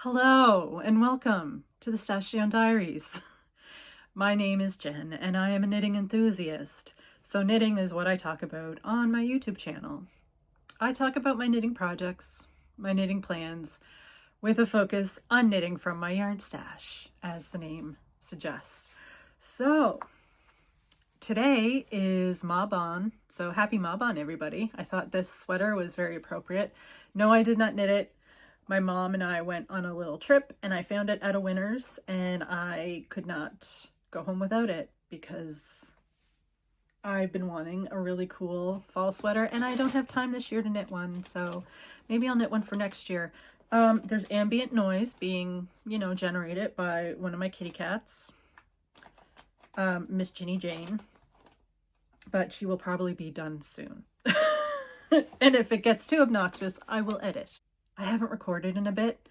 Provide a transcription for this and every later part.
Hello and welcome to the Diaries. My name is Jen and I am a knitting enthusiast. So knitting is what I talk about on my YouTube channel. I talk about my knitting projects, my knitting plans, with a focus on knitting from my yarn stash, as the name suggests. So today is Mahone, so happy Mahone everybody. I thought this sweater was very appropriate. No, I did not knit it. My mom and I went on a little trip and I found it at a Winners and I could not go home without it because I've been wanting a really cool fall sweater and I don't have time this year to knit one, so maybe I'll knit one for next year. There's ambient noise being, generated by one of my kitty cats, Miss Ginny Jane, but she will probably be done soon. And if it gets too obnoxious, I will edit. I haven't recorded in a bit.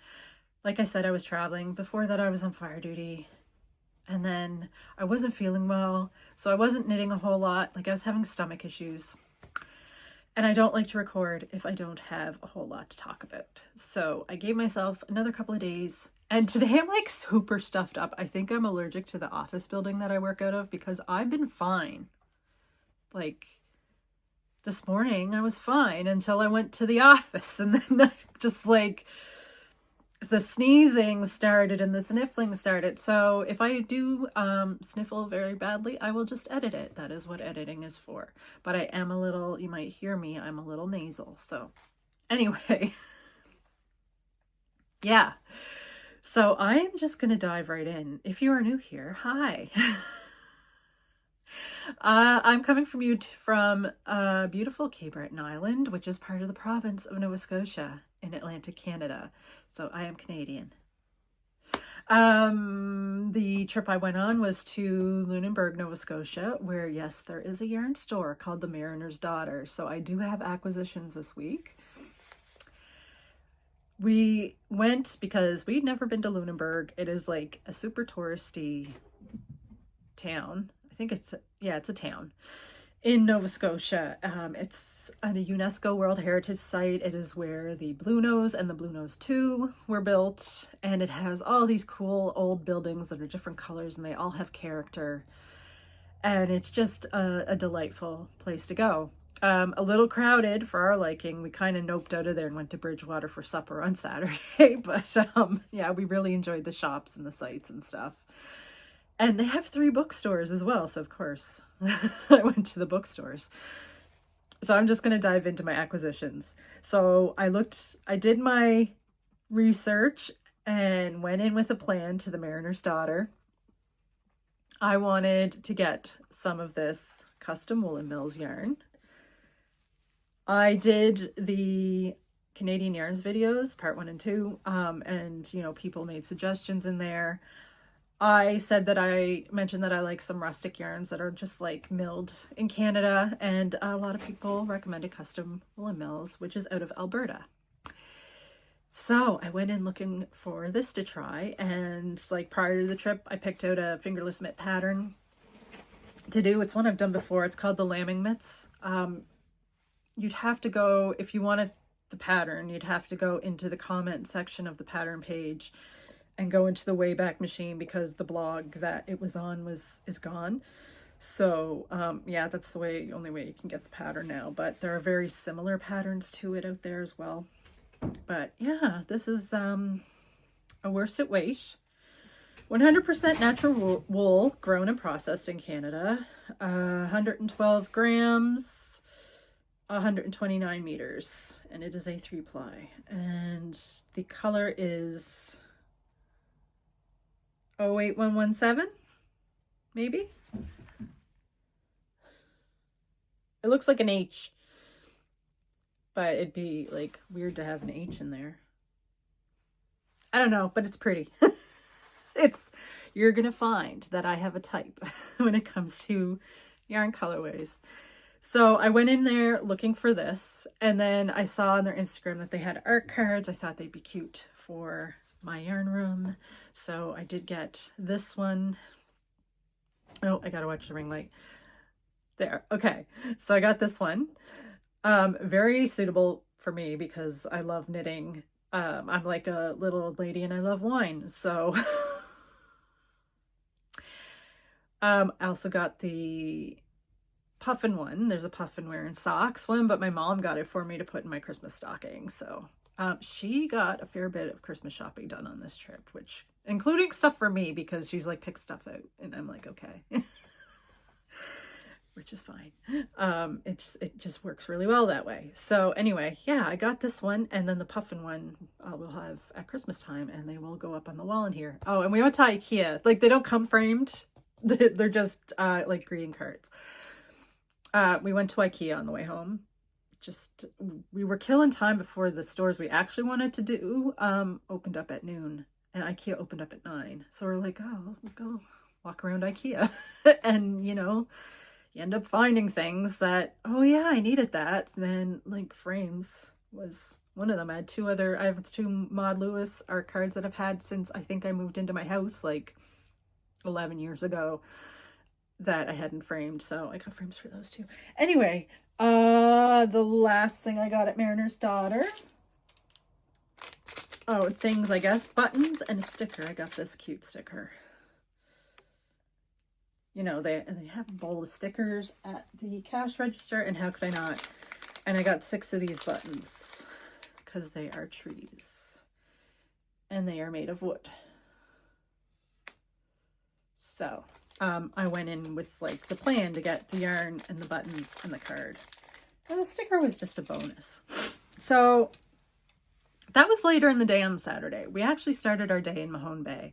Like I said, I was traveling. Before that, I was on fire duty. And then I wasn't feeling well, so I wasn't knitting a whole lot. Like I was having stomach issues. And I don't like to record if I don't have a whole lot to talk about. So I gave myself another couple of days. And today I'm like super stuffed up. I think I'm allergic to the office building that I work out of because I've been fine. Like, this morning I was fine until I went to the office, and then just like the sneezing started and the sniffling started. So if I do sniffle very badly, I will just edit it. That is what editing is for. But I am a little, you might hear me, I'm a little nasal. So anyway, yeah. So I'm just going to dive right in. If you are new here, hi. I'm coming from beautiful Cape Breton Island, which is part of the province of Nova Scotia in Atlantic Canada. So I am Canadian. The trip I went on was to Lunenburg, Nova Scotia, where, yes, there is a yarn store called the Mariner's Daughter. So I do have acquisitions this week. We went because we'd never been to Lunenburg. It is like a super touristy town. I think it's a town in Nova Scotia. It's a UNESCO World Heritage Site. It is where the Blue Nose and the Blue Nose 2 were built, and it has all these cool old buildings that are different colors and they all have character, and it's just a delightful place to go. A little crowded for our liking. We kind of noped out of there and went to Bridgewater for supper on Saturday, but yeah, we really enjoyed the shops and the sights and stuff. And they have 3 bookstores as well, so of course I went to the bookstores. So I'm just going to dive into my acquisitions. So I did my research and went in with a plan to the Mariner's Daughter. I wanted to get some of this custom Woolen Mills yarn. I did the Canadian Yarns videos, part 1 and 2, and people made suggestions in there. I mentioned that I like some rustic yarns that are just like milled in Canada, and a lot of people recommended Custom Woolen Mills, which is out of Alberta. So I went in looking for this to try, and like prior to the trip, I picked out a fingerless mitt pattern to do. It's one I've done before. It's called the lambing mitts. You'd have to go, if you wanted the pattern, you'd have to go into the comment section of the pattern page and go into the Wayback Machine because the blog that it was on is gone. So yeah, that's the only way you can get the pattern now, but there are very similar patterns to it out there as well. But yeah, this is a worsted weight, 100% natural wool grown and processed in Canada, 112 grams, 129 meters, and it is a 3-ply, and the color is 08117, maybe? It looks like an H, but it'd be like weird to have an H in there. I don't know, but it's pretty. You're gonna find that I have a type when it comes to yarn colorways. So I went in there looking for this, and then I saw on their Instagram that they had art cards. I thought they'd be cute for my yarn room, so I did get this one. Oh, I gotta watch the ring light there. Okay, so I got this one. Very suitable for me because I love knitting I'm like a little old lady and I love wine. So I also got the puffin one. There's a puffin wearing socks one, but my mom got it for me to put in my Christmas stocking. So she got a fair bit of Christmas shopping done on this trip, which including stuff for me because she's like, pick stuff out. And I'm like, okay. Which is fine. It just works really well that way. So anyway, yeah, I got this one, and then the puffin one we'll have at Christmas time, and they will go up on the wall in here. Oh, and we went to IKEA. Like, they don't come framed. They're just like greeting cards. We went to IKEA on the way home. We were killing time before the stores we actually wanted to do opened up at noon, and IKEA opened up at 9. So we're like, oh, we'll go walk around IKEA. And, you know, you end up finding things that, oh yeah, I needed that. And then like frames was one of them. I have 2 Maud Lewis art cards that I've had since I think I moved into my house like 11 years ago that I hadn't framed. So I got frames for those too. Anyway, the last thing I got at Mariner's Daughter. Oh, things, I guess, buttons and a sticker. I got this cute sticker. You know, they have a bowl of stickers at the cash register, and how could I not? And I got 6 of these buttons because they are trees and they are made of wood. So I went in with like the plan to get the yarn and the buttons and the card. And the sticker was just a bonus. So that was later in the day on Saturday. We actually started our day in Mahone Bay.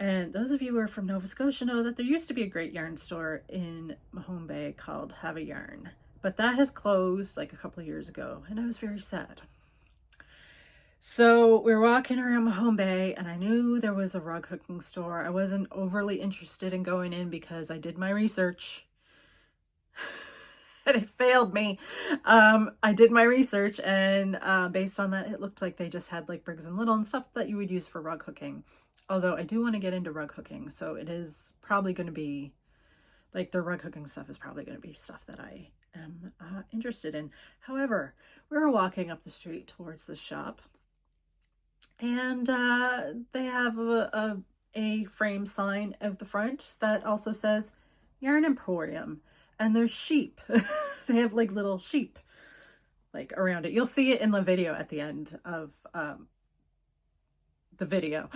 And those of you who are from Nova Scotia know that there used to be a great yarn store in Mahone Bay called Have a Yarn. But that has closed like a couple of years ago, and I was very sad. So we were walking around Mahone Bay, and I knew there was a rug hooking store. I wasn't overly interested in going in because I did my research. And it failed me. I did my research, and based on that, it looked like they just had like Briggs & Little and stuff that you would use for rug hooking. Although I do want to get into rug hooking, so it is probably going to be, like, the rug hooking stuff is probably going to be stuff that I am interested in. However, we were walking up the street towards the shop, and they have a frame sign out the front that also says Yarn Emporium, and there's sheep. They have, like, little sheep, like, around it. You'll see it in the video at the end of the video.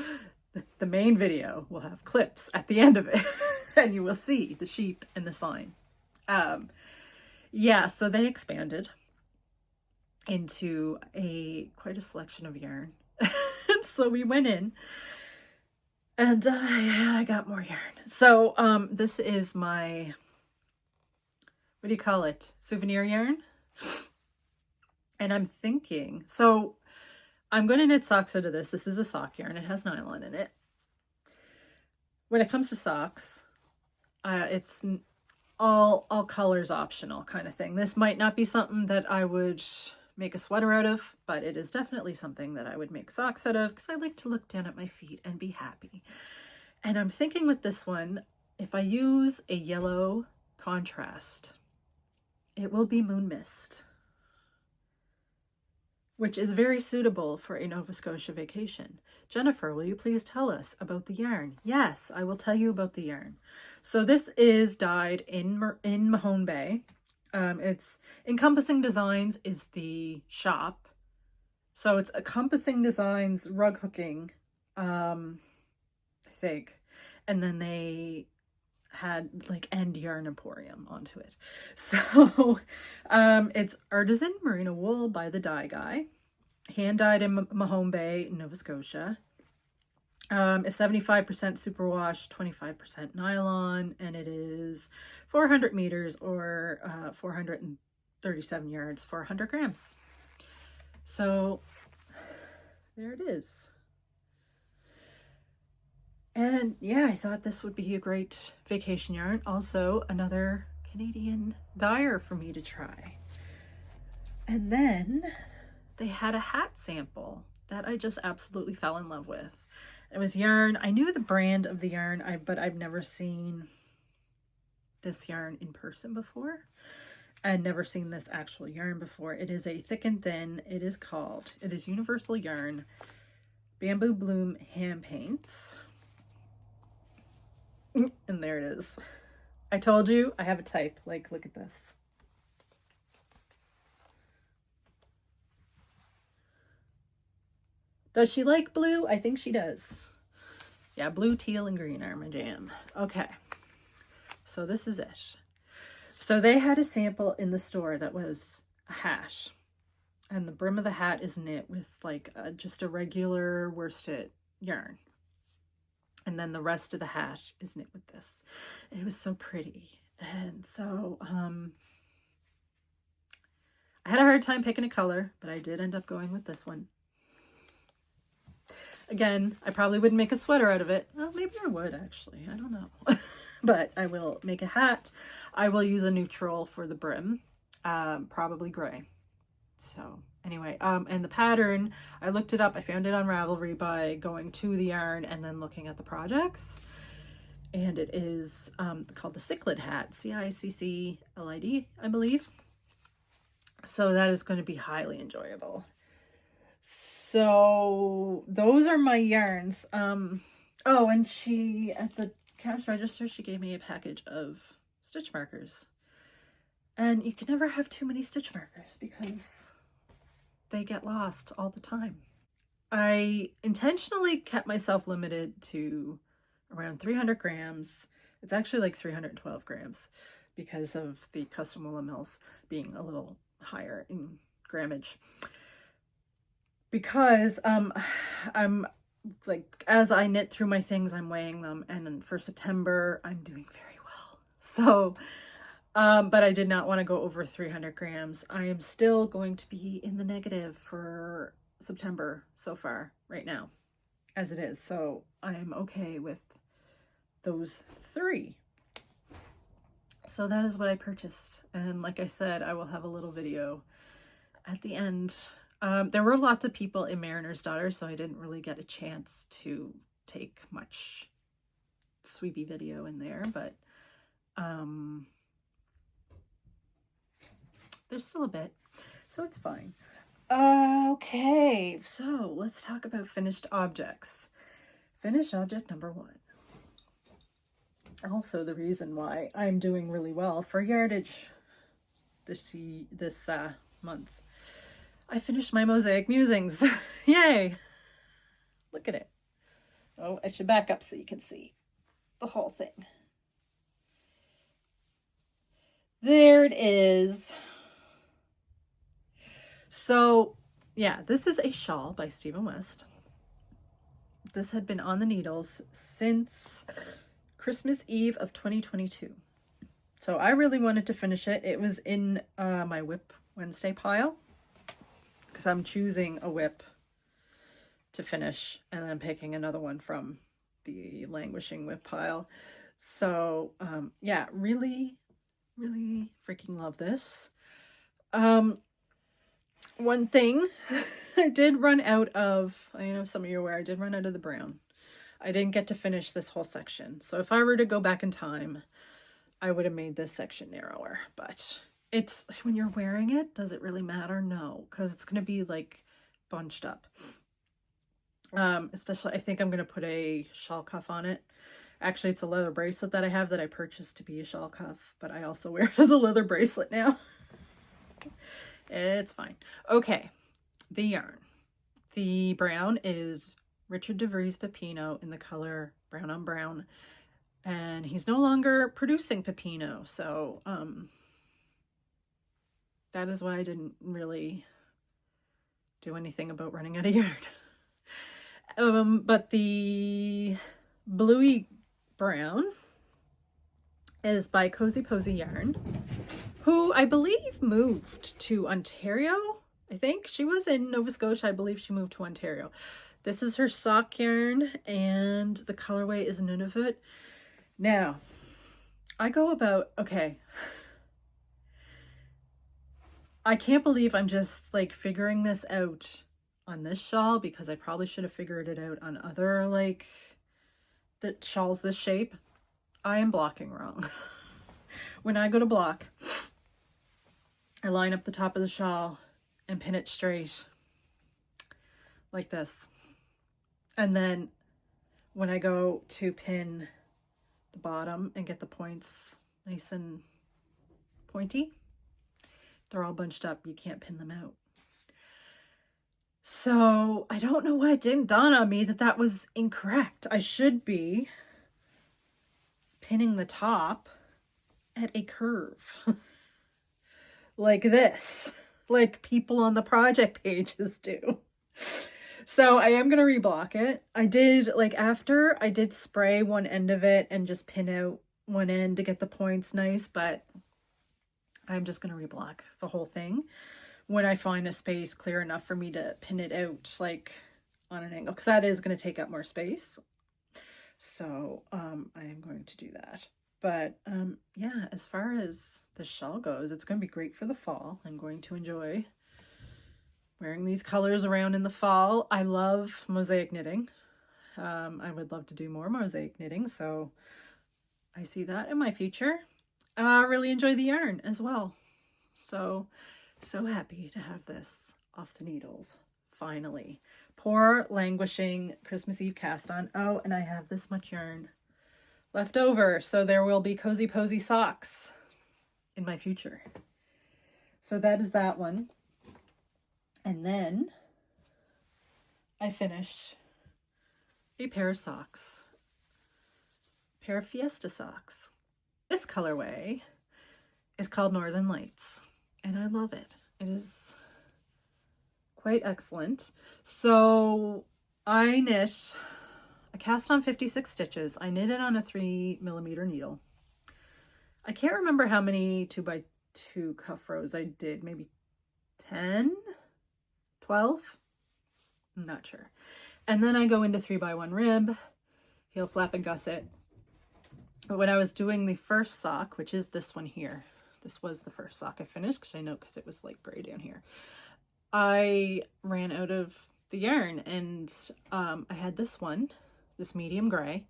The main video will have clips at the end of it, and you will see the sheep and the sign. Yeah, so they expanded into quite a selection of yarn. So we went in, and I got more yarn. So this is my, what do you call it? Souvenir yarn. And I'm thinking, so I'm going to knit socks out of this. This is a sock yarn. It has nylon in it. When it comes to socks, it's all colors optional kind of thing. This might not be something that I would make a sweater out of, but it is definitely something that I would make socks out of because I like to look down at my feet and be happy. And I'm thinking with this one, if I use a yellow contrast, it will be Moon Mist, which is very suitable for a Nova Scotia vacation. Jennifer, will you please tell us about the yarn? Yes, I will tell you about the yarn. So this is dyed in Mahone Bay. It's Encompassing Designs is the shop. So it's Encompassing Designs rug hooking, I think. And then they had like End Yarn Emporium onto it. So it's Artisan Merino Wool by the Dye Guy, hand dyed in Mahone Bay, Nova Scotia. It's 75% superwash, 25% nylon, and it is 400 meters or 437 yards for 100 grams. So there it is. And yeah, I thought this would be a great vacation yarn. Also, another Canadian dyer for me to try. And then they had a hat sample that I just absolutely fell in love with. It was yarn. I knew the brand of the yarn, but I've never seen this yarn in person before. I had never seen this actual yarn before. It is a thick and thin. It is Universal Yarn Bamboo Bloom Hand Paints. And there it is. I told you, I have a type. Like, look at this. Does she like blue? I think she does. Yeah, blue, teal, and green are my jam. Okay. So this is it. So they had a sample in the store that was a hat. And the brim of the hat is knit with like just a regular worsted yarn. And then the rest of the hat is knit with this. It was so pretty. And so I had a hard time picking a color, but I did end up going with this one. Again, I probably wouldn't make a sweater out of it. Well, maybe I would actually. I don't know. But I will make a hat. I will use a neutral for the brim, probably gray. So anyway, and the pattern, I looked it up. I found it on Ravelry by going to the yarn and then looking at the projects. And it is called the Cichlid hat, Cicclid, I believe. So that is going to be highly enjoyable. So those are my yarns. Oh, and she, at the cash register, she gave me a package of stitch markers. And you can never have too many stitch markers because they get lost all the time. I intentionally kept myself limited to around 300 grams. It's actually like 312 grams because of the custom woolen mills being a little higher in grammage. Because I'm like, as I knit through my things, I'm weighing them, and then for September I'm doing very well. So but I did not want to go over 300 grams. I am still going to be in the negative for September so far right now as it is. So I'm okay with those 3. So that is what I purchased. And like I said, I will have a little video at the end. There were lots of people in Mariner's Daughter, so I didn't really get a chance to take much sweepy video in there, but there's still a bit, so it's fine. Okay, so let's talk about finished objects. Finished object number 1. Also the reason why I'm doing really well for yardage this month. I finished my Mosaic Musings. Yay! Look at it. Oh, I should back up so you can see the whole thing. There it is. So, yeah, this is a shawl by Stephen West. This had been on the needles since Christmas Eve of 2022. So I really wanted to finish it. It was in my WIP Wednesday pile, because I'm choosing a WIP to finish and then picking another one from the languishing WIP pile. So yeah, really freaking love this. One thing, I did run out of, I know some of you are aware, I did run out of the brown. I didn't get to finish this whole section. So if I were to go back in time, I would have made this section narrower, but it's, when you're wearing it, does it really matter? No, because it's going to be like bunched up. Especially, I think I'm going to put a shawl cuff on it. Actually, it's a leather bracelet that I have that I purchased to be a shawl cuff, but I also wear it as a leather bracelet now. It's fine. Okay, the yarn. The brown is Richard DeVries Pepino in the color Brown on Brown. And he's no longer producing Pepino, so that is why I didn't really do anything about running out of yarn. But the bluey brown is by Cozy Posy Yarn, who I believe moved to Ontario. I think she was in Nova Scotia. I believe she moved to Ontario. This is her sock yarn, and the colorway is Nunavut. Now, I go about, okay, I can't believe I'm just like figuring this out on this shawl, because I probably should have figured it out on other like the shawls this shape. I am blocking wrong. When I go to block, I line up the top of the shawl and pin it straight like this. And then when I go to pin the bottom and get the points nice and pointy, they're all bunched up. You can't pin them out. So I don't know why it didn't dawn on me that that was incorrect. I should be pinning the top at a curve like this, like people on the project pages do. So I am going to reblock it. I did, like, after I did spray one end of it and just pin out one end to get the points nice, but I'm just going to reblock the whole thing when I find a space clear enough for me to pin it out, like, on an angle, because that is going to take up more space. So I am going to do that. But yeah, as far as the shawl goes, it's going to be great for the fall. I'm going to enjoy wearing these colors around in the fall. I love mosaic knitting. I would love to do more mosaic knitting, so I see that in my future. Really enjoy the yarn as well. So happy to have this off the needles, finally. Poor languishing Christmas Eve cast on. Oh, and I have this much yarn left over, so there will be cozy posy socks in my future. So that is that one. And then I finished a pair of socks, a pair of Fiesta socks. This colorway is called Northern Lights, and I love it. It is quite excellent. So I cast on 56 stitches. I knit it on a 3mm needle. I can't remember how many 2x2 cuff rows I did, maybe 10, 12, I'm not sure. And then I go into 3x1 rib, heel flap and gusset. But when I was doing the first sock, which is this one here, this was the first sock I finished, because it was like gray down here, I ran out of the yarn, and I had this one, this medium gray,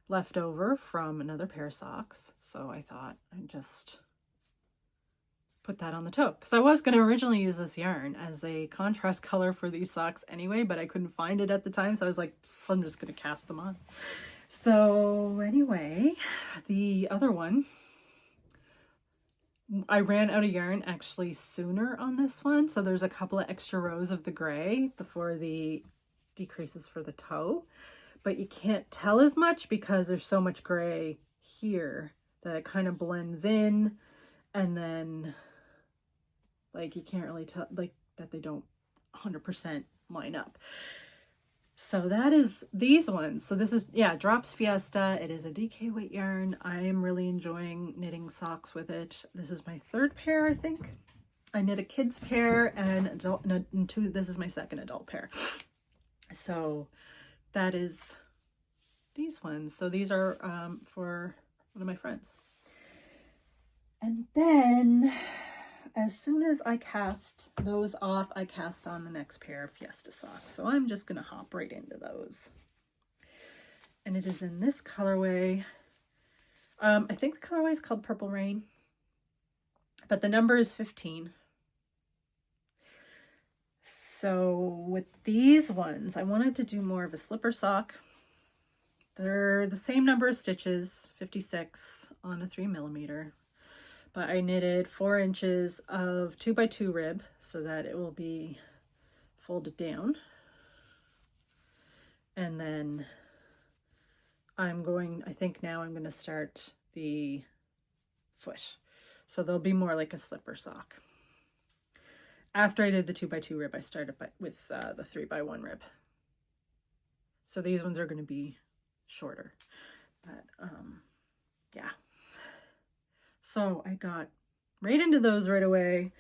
left over from another pair of socks. So I thought I'd just put that on the tote, because I was going to originally use this yarn as a contrast color for these socks anyway, but I couldn't find it at the time, so I was like, I'm just going to cast them on. So anyway, the other one, I ran out of yarn actually sooner on this one, so there's a couple of extra rows of the gray before the decreases for the toe, but you can't tell as much because there's so much gray here that it kind of blends in, and then like you can't really tell, like, that they don't 100% line up. So that is these ones. So this is, yeah, Drops Fiesta. It is a DK weight yarn. I am really enjoying knitting socks with it. This is my third pair, I think. I knit a kid's pair and adult, and two, this is my second adult pair. So that is these ones. So these are for one of my friends. And then as soon as I cast those off, I cast on the next pair of Fiesta socks. So I'm just going to hop right into those. And it is in this colorway. I think the colorway is called Purple Rain, but the number is 15. So with these ones, I wanted to do more of a slipper sock. They're the same number of stitches, 56 on a 3mm. But I knitted 4 inches of 2x2 rib so that it will be folded down. And then I think now I'm going to start the foot. So they'll be more like a slipper sock. After I did the 2x2 rib, I started with the 3x1 rib. So these ones are going to be shorter. But yeah. So I got right into those right away.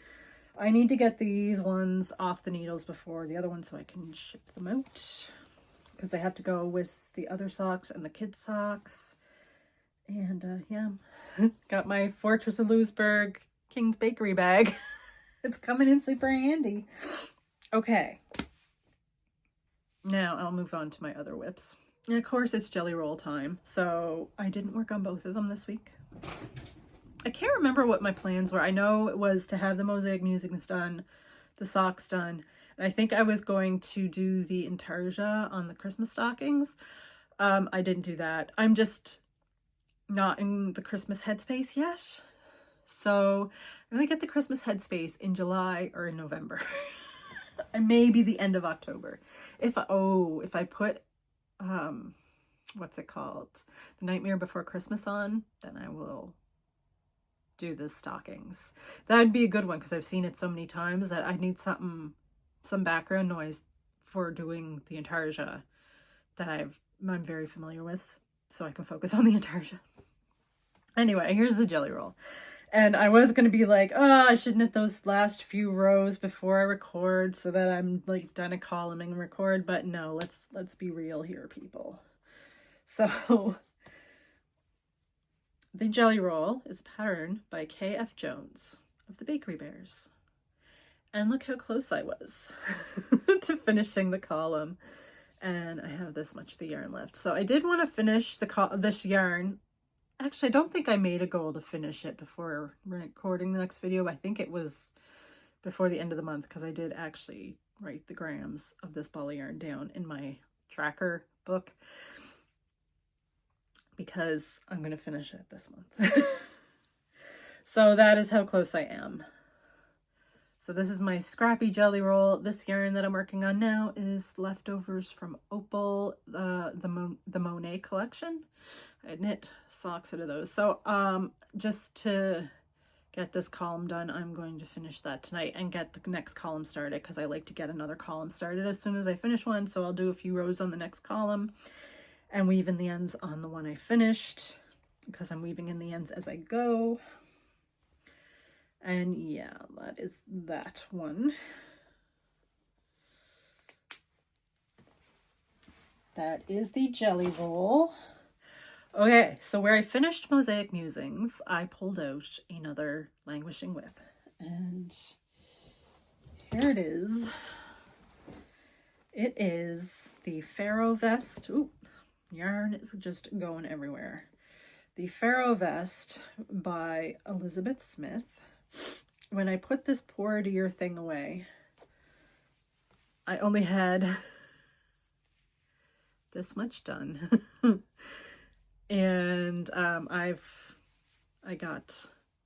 I need to get these ones off the needles before the other ones so I can ship them out, because they have to go with the other socks and the kids' socks. And yeah, got my Fortress of Lewisburg King's Bakery bag. It's coming in super handy. Okay. Now I'll move on to my other whips. And of course it's jelly roll time. So I didn't work on both of them this week. I can't remember what my plans were. I know it was to have the mosaic musings done, the socks done, and I think I was going to do the intarsia on the Christmas stockings. I didn't do that. I'm just not in the Christmas headspace yet. So I'm gonna get the Christmas headspace in July or in November. Maybe the end of October. If I put what's it called? The Nightmare Before Christmas on, then I will do the stockings. That'd be a good one because I've seen it so many times that I need some background noise for doing the intarsia that I'm very familiar with, so I can focus on the intarsia. Anyway, here's the jelly roll. And I was going to be like, oh, I should knit those last few rows before I record so that I'm like done a column and record, but no, let's be real here, people. So the jelly roll is a pattern by K.F. Jones of the Bakery Bears. And look how close I was to finishing the column. And I have this much of the yarn left. So I did want to finish this yarn. Actually, I don't think I made a goal to finish it before recording the next video. I think it was before the end of the month because I did actually write the grams of this ball of yarn down in my tracker book because I'm going to finish it this month. So that is how close I am. So this is my scrappy jelly roll. This yarn that I'm working on now is leftovers from Opal, the Monet collection. I knit socks out of those. So just to get this column done, I'm going to finish that tonight and get the next column started because I like to get another column started as soon as I finish one. So I'll do a few rows on the next column and weave in the ends on the one I finished because I'm weaving in the ends as I go. And yeah, that is that one. That is the jelly roll. Okay, so where I finished Mosaic Musings, I pulled out another Languishing Whip. And here it is. It is the Pharaoh vest. Ooh, yarn is just going everywhere. The Pharaoh vest by Elizabeth Smith. When I put this poor dear thing away, I only had this much done. And I got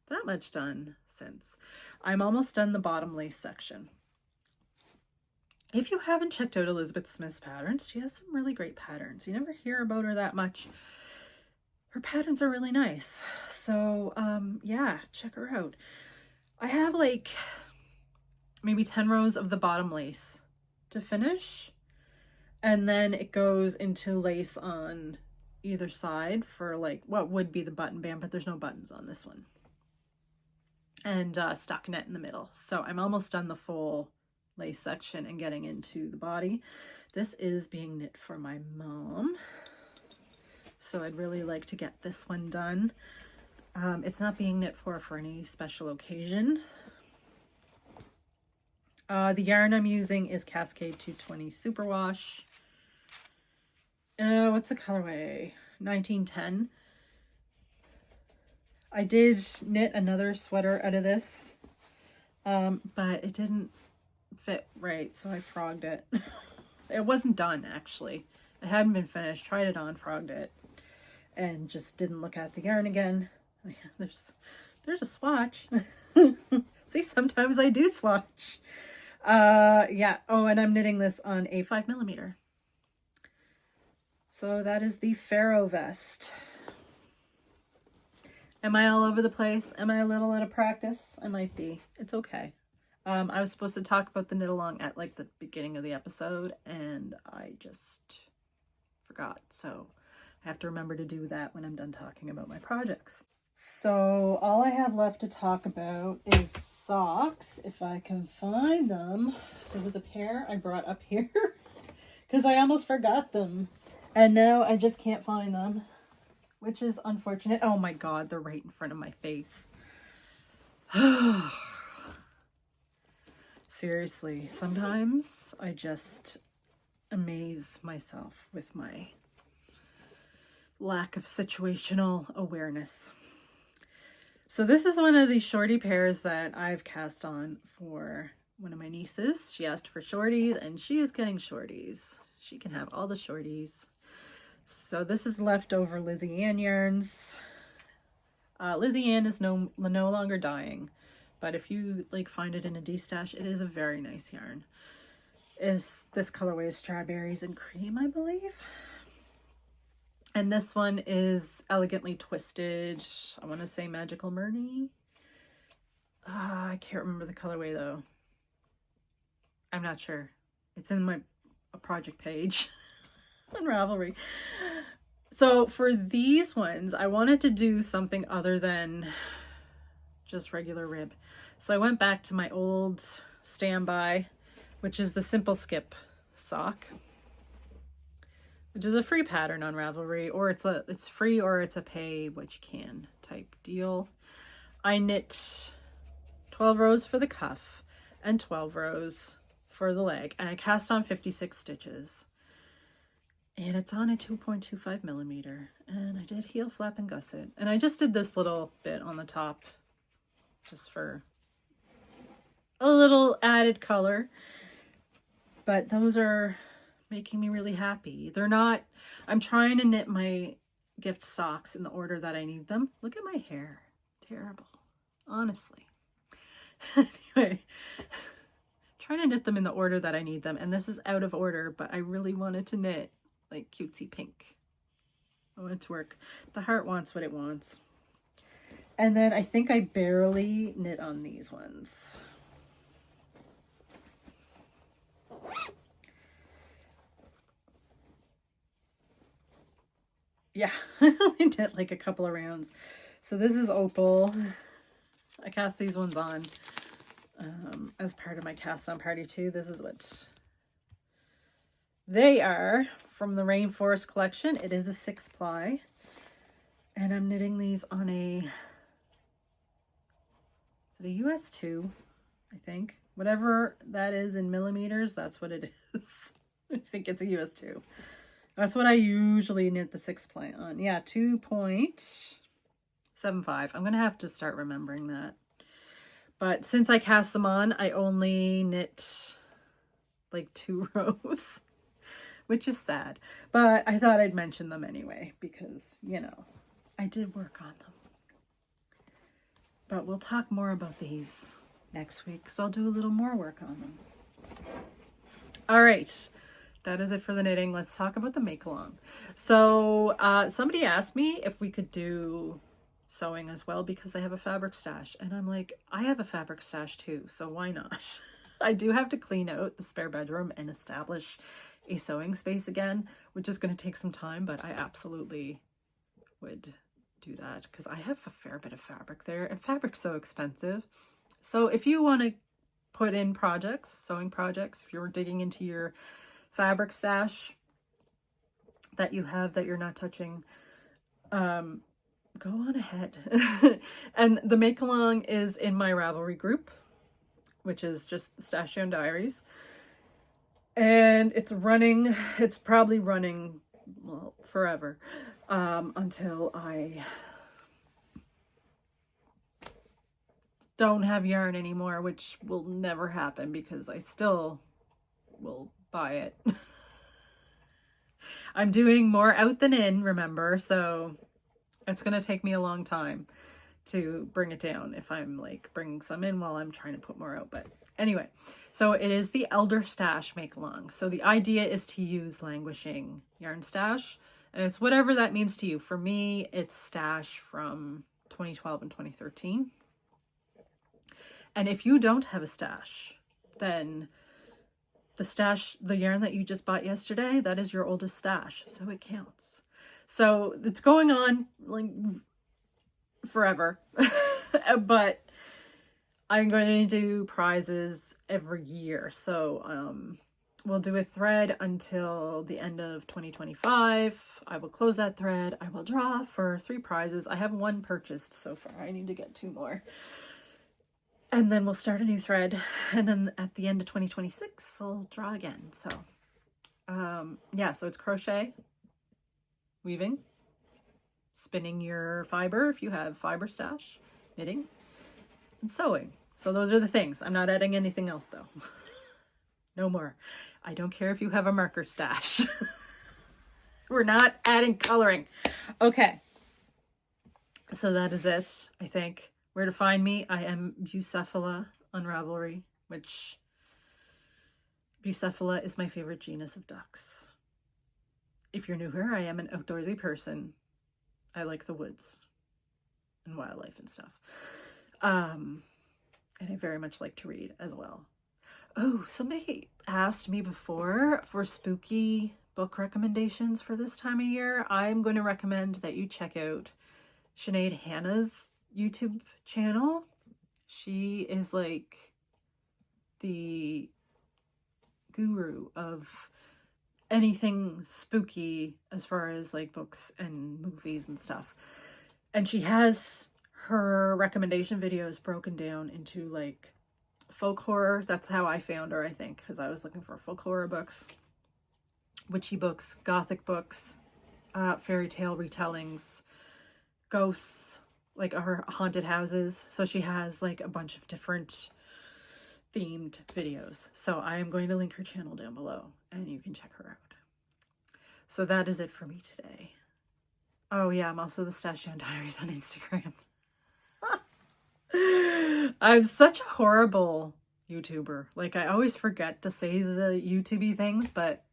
that much done since. I'm almost done the bottom lace section. If you haven't checked out Elizabeth Smith's patterns, she has some really great patterns. You never hear about her that much. Her patterns are really nice. So yeah, check her out. I have like maybe 10 rows of the bottom lace to finish. And then it goes into lace on either side for like what would be the button band, but there's no buttons on this one. And stockinette in the middle. So I'm almost done the full lace section and getting into the body. This is being knit for my mom. So I'd really like to get this one done. It's not being knit for any special occasion. The yarn I'm using is Cascade 220 Superwash. What's the colorway? 1910. I did knit another sweater out of this, but it didn't fit right, so I frogged it. It wasn't done, actually. It hadn't been finished. Tried it on, frogged it, and just didn't look at the yarn again. There's a swatch. See, sometimes I do swatch. Yeah. Oh, and I'm knitting this on a 5mm. So that is the Pharaoh vest. Am I all over the place? Am I a little out of practice? I might be. It's okay. I was supposed to talk about the knit along at like the beginning of the episode and I just forgot. So I have to remember to do that when I'm done talking about my projects. So all I have left to talk about is socks, if I can find them. There was a pair I brought up here because I almost forgot them. And now I just can't find them, which is unfortunate. Oh my God, they're right in front of my face. Seriously, sometimes I just amaze myself with my lack of situational awareness. So this is one of the Shorty pairs that I've cast on for one of my nieces. She asked for shorties, and she is getting shorties. She can have all the shorties. So this is leftover Lizzie Ann yarns. Lizzie Ann is no longer dying, but if you like find it in a D-stash, it is a very nice yarn. This colorway is strawberries and cream, I believe. And this one is elegantly twisted. I want to say Magical Murney. I can't remember the colorway though. I'm not sure. It's in my project page on Ravelry. So for these ones, I wanted to do something other than just regular rib. So I went back to my old standby, which is the Simple Skip sock, which is a free pattern on Ravelry, or it's free or it's a pay what you can type deal. I knit 12 rows for the cuff and 12 rows for the leg, and I cast on 56 stitches. And it's on a 2.25 millimeter. And I did heel, flap, and gusset. And I just did this little bit on the top just for a little added color. But those are making me really happy. They're not, I'm trying to knit my gift socks in the order that I need them. Look at my hair. Terrible. Honestly. Anyway, trying to knit them in the order that I need them. And this is out of order, but I really wanted to knit like cutesy pink. I want it to work. The heart wants what it wants. And then I think I barely knit on these ones. Yeah, I only knit like a couple of rounds. So this is Opal. I cast these ones on as part of my cast on party too. This is what they are from the Rainforest collection. It is a 6-ply. And I'm knitting these on a US 2, I think. Whatever that is in millimeters, that's what it is. I think it's a US 2. That's what I usually knit the 6-ply on. Yeah, 2.75. I'm going to have to start remembering that. But since I cast them on, I only knit like 2 rows, which is sad. But I thought I'd mention them anyway because, you know, I did work on them. But we'll talk more about these next week because I'll do a little more work on them. All right. That is it for the knitting. Let's talk about the make-along. So somebody asked me if we could do sewing as well because I have a fabric stash. And I'm like, I have a fabric stash too, so why not? I do have to clean out the spare bedroom and establish a sewing space again, which is going to take some time, but I absolutely would do that because I have a fair bit of fabric there, and fabric's so expensive. So if you want to put in projects, sewing projects, if you're digging into your fabric stash that you have that you're not touching, go on ahead. And the make along is in my Ravelry group, which is just Stash Your Own Diaries, and it's probably running, well, forever, until I don't have yarn anymore, which will never happen because I still will buy it. I'm doing more out than in, remember, so it's going to take me a long time to bring it down if I'm like bringing some in while I'm trying to put more out. But anyway, so it is the Elder Stash make along. So the idea is to use languishing yarn stash, and it's whatever that means to you. For me, it's stash from 2012 and 2013. And if you don't have a stash, then the yarn that you just bought yesterday, that is your oldest stash, so it counts. So it's going on like forever, but I'm going to do prizes every year. So we'll do a thread until the end of 2025. I will close that thread. I will draw for 3 prizes. I have 1 purchased so far. I need to get 2 more. And then we'll start a new thread. And then at the end of 2026, I'll draw again. So, yeah, so it's crochet, weaving, spinning your fiber if you have fiber stash, knitting, and sewing. So those are the things. I'm not adding anything else though. No more. I don't care if you have a marker stash. We're not adding coloring. Okay. So that is it, I think. Where to find me? I am Bucephala on Ravelry, which Bucephala is my favorite genus of ducks. If you're new here, I am an outdoorsy person. I like the woods and wildlife and stuff. And I very much like to read as well. Oh, somebody asked me before for spooky book recommendations for this time of year. I'm going to recommend that you check out Sinead Hannah's YouTube channel. She is like the guru of anything spooky as far as like books and movies and stuff. And she has her recommendation videos broken down into like folk horror. That's how I found her, I think, because I was looking for folk horror books, witchy books, gothic books, fairy tale retellings, ghosts, like her haunted houses. So she has like a bunch of different themed videos. So I am going to link her channel down below and you can check her out. So that is it for me today. Oh yeah, I'm also the Stash Down Diaries on Instagram. I'm such a horrible YouTuber. Like I always forget to say the YouTubey things, but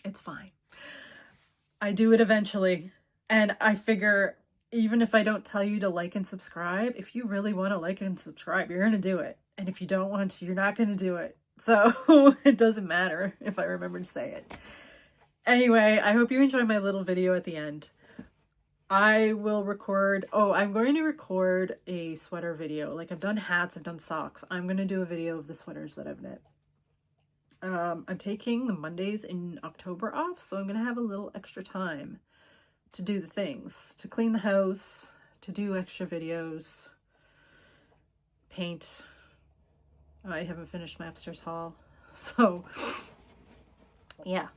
it's fine. I do it eventually. And I figure even if I don't tell you to like and subscribe, if you really want to like and subscribe, you're going to do it. And if you don't want to, you're not going to do it. So it doesn't matter if I remember to say it. Anyway, I hope you enjoyed my little video at the end. I will record, I'm going to record a sweater video. Like I've done hats, I've done socks. I'm going to do a video of the sweaters that I've knit. I'm taking the Mondays in October off, so I'm going to have a little extra time to do the things, to clean the house, to do extra videos, paint. I haven't finished my upstairs haul, so yeah,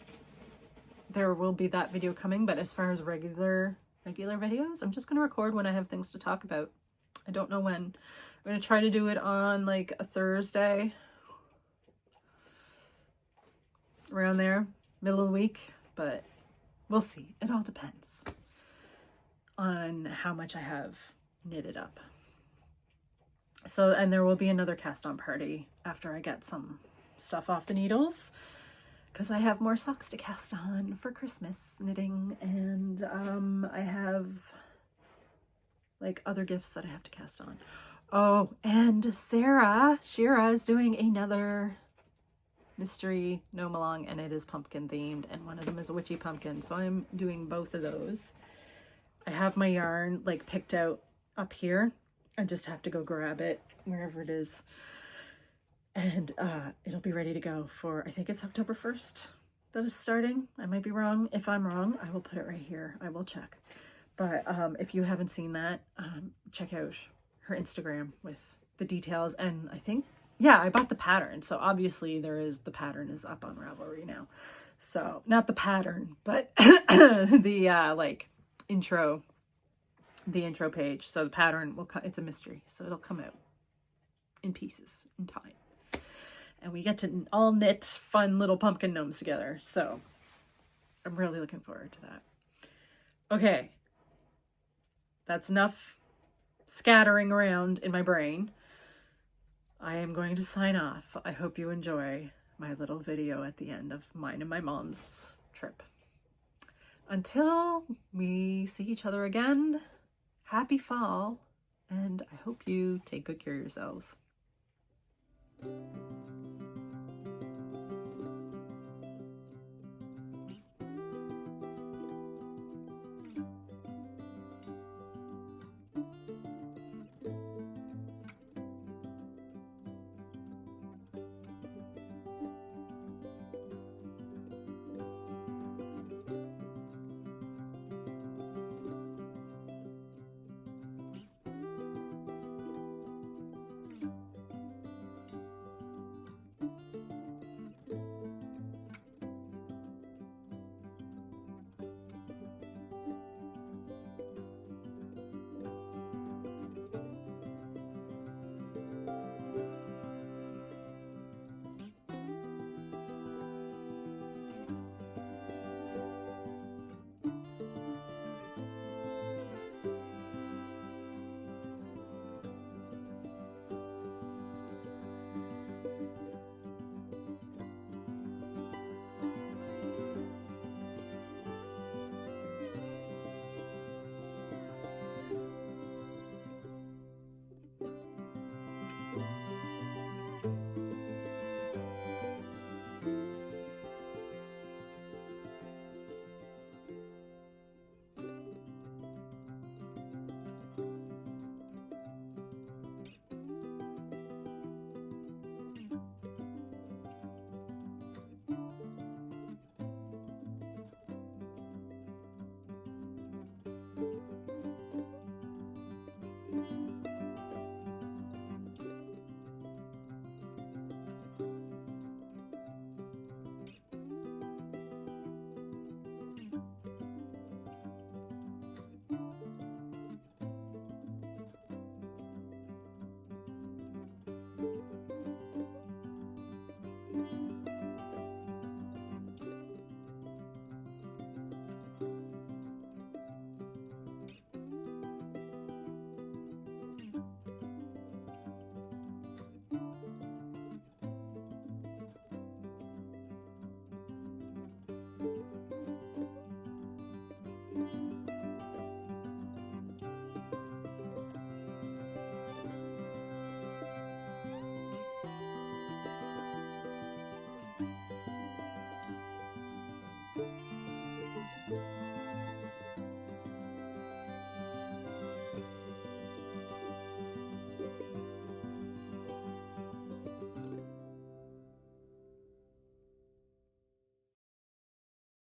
there will be that video coming. But as far as regular videos, I'm just going to record when I have things to talk about. I don't know when. I'm going to try to do it on like a Thursday, around there, middle of the week, but we'll see. It all depends on how much I have knitted up. So, and there will be another cast on party after I get some stuff off the needles, because I have more socks to cast on for Christmas knitting, and I have like other gifts that I have to cast on. Oh, and Shira is doing another mystery makealong, and it is pumpkin themed, and one of them is a witchy pumpkin, so I'm doing both of those. I have my yarn like picked out up here. I just have to go grab it wherever it is, and it'll be ready to go for, I think it's October 1st that it's starting. I might be wrong. If I'm wrong, I will put it right here. I will check. But if you haven't seen that, check out her Instagram with the details. And I think, yeah, I bought the pattern. So obviously the pattern is up on Ravelry now. So not the pattern, but the like intro, the intro page. So the pattern will come, it's a mystery. So it'll come out in pieces in time. And we get to all knit fun little pumpkin gnomes together. So I'm really looking forward to that. Okay. That's enough scattering around in my brain. I am going to sign off. I hope you enjoy my little video at the end of mine and my mom's trip. Until we see each other again, happy fall, and I hope you take good care of yourselves.